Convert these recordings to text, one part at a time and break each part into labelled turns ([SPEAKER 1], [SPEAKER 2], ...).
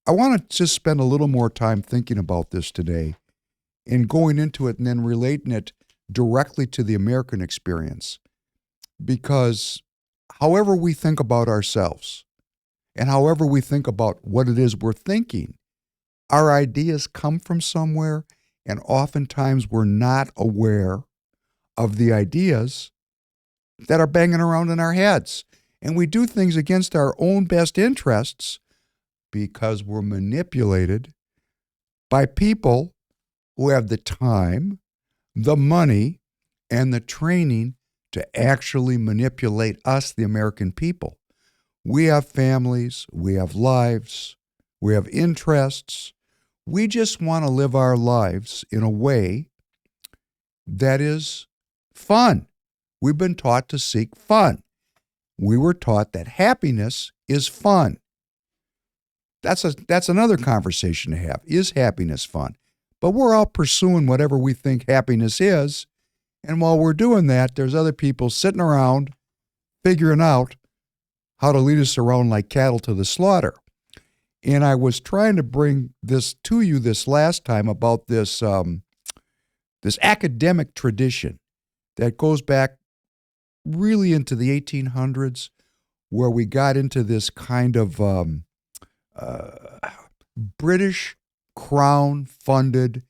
[SPEAKER 1] I want to just spend a little more time thinking about this today and going into it and then relating it directly to the American experience. Because however we think about ourselves and however we think about what it is we're thinking, our ideas come from somewhere, and oftentimes we're not aware of the ideas that are banging around in our heads. And we do things against our own best interests because we're manipulated by people who have the time, the money, and the training to actually manipulate us, the American people. We have families, we have lives, we have interests. We just want to live our lives in a way that is fun. We've been taught to seek fun. We were taught that happiness is fun. That's another conversation to have. Is happiness fun? But we're all pursuing whatever we think happiness is. And while we're doing that, there's other people sitting around figuring out how to lead us around like cattle to the slaughter. And I was trying to bring this to you this last time about this academic tradition that goes back really into the 1800s, where we got into this kind of British Crown-funded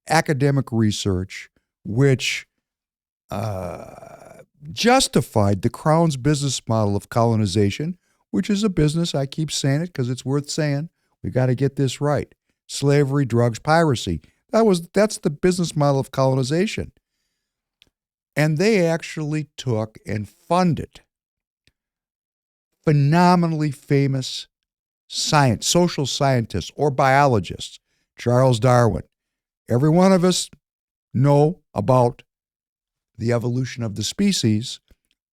[SPEAKER 1] academic research, which justified the Crown's business model of colonization, which is a business, I keep saying it because it's worth saying, we got to get this right. Slavery, drugs, piracy. That's the business model of colonization. And they actually took and funded phenomenally famous social scientists or biologists. Charles Darwin. Every one of us know about the evolution of the species,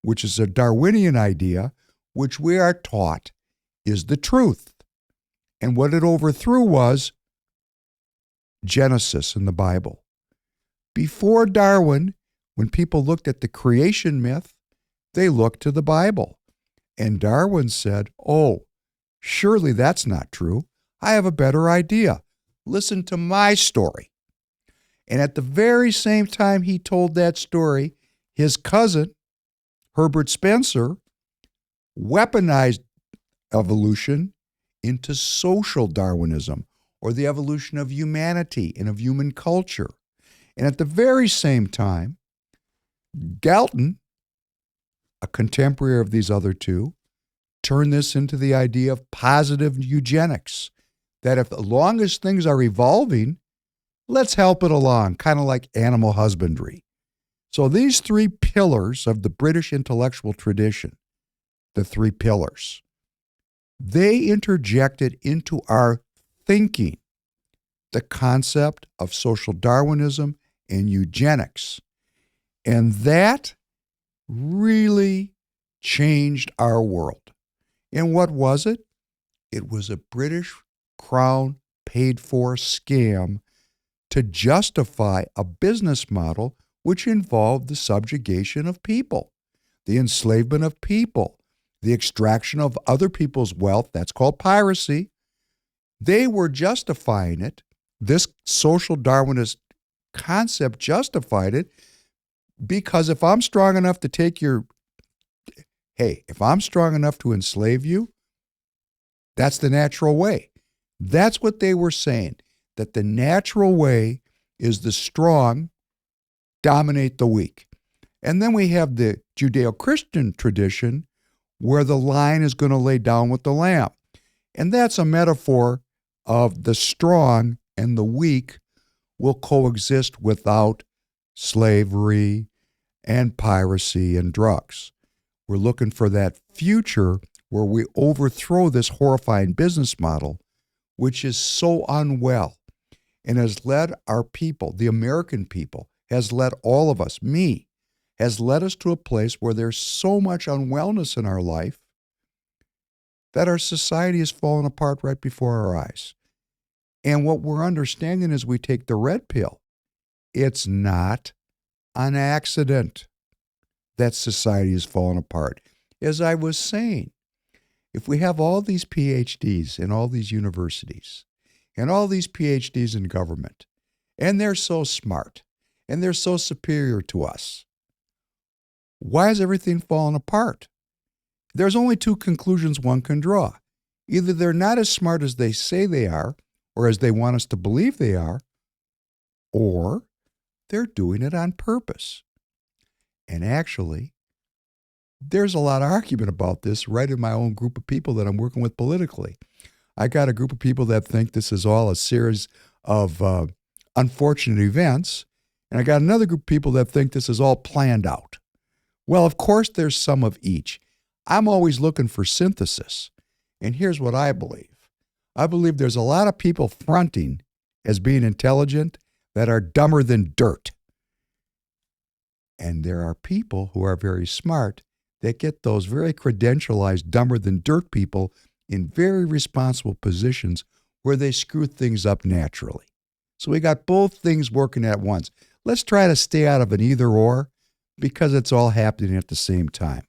[SPEAKER 1] which is a Darwinian idea, which we are taught is the truth. And what it overthrew was Genesis in the Bible. Before Darwin, when people looked at the creation myth, they looked to the Bible. And Darwin said, oh, surely that's not true. I have a better idea. Listen to my story. And at the very same time he told that story, his cousin, Herbert Spencer, weaponized evolution into social Darwinism, or the evolution of humanity and of human culture. And at the very same time, Galton, a contemporary of these other two, turned this into the idea of positive eugenics, that if as long as things are evolving, let's help it along, kind of like animal husbandry. So these three pillars of the British intellectual tradition, the three pillars, they interjected into our thinking the concept of social Darwinism and eugenics. And that really changed our world. And what was it? It was a British Crown paid-for scam to justify a business model which involved the subjugation of people, the enslavement of people, the extraction of other people's wealth. That's called piracy. They were justifying it. This social Darwinist concept justified it because if I'm strong enough to if I'm strong enough to enslave you, that's the natural way. That's what they were saying, that the natural way is the strong dominate the weak. And then we have the Judeo-Christian tradition where the lion is going to lay down with the lamb. And that's a metaphor of the strong and the weak will coexist without slavery and piracy and drugs. We're looking for that future where we overthrow this horrifying business model, which is so unwell and has led our people, the American people, has led all of us, me, has led us to a place where there's so much unwellness in our life that our society is falling apart right before our eyes. And what we're understanding as we take the red pill, it's not an accident that society is falling apart. As I was saying, If we have all these PhDs in all these universities and all these PhDs in government, and they're so smart and they're so superior to us, why is everything falling apart? There's only two conclusions one can draw. Either they're not as smart as they say they are, or as they want us to believe they are, or they're doing it on purpose. And actually, there's a lot of argument about this right in my own group of people that I'm working with politically. I got a group of people that think this is all a series of unfortunate events, and I got another group of people that think this is all planned out. Well, of course, there's some of each. I'm always looking for synthesis, and here's what I believe. I believe there's a lot of people fronting as being intelligent that are dumber than dirt. And there are people who are very smart that get those very credentialized, dumber than dirt people in very responsible positions where they screw things up naturally. So we got both things working at once. Let's try to stay out of an either or because it's all happening at the same time.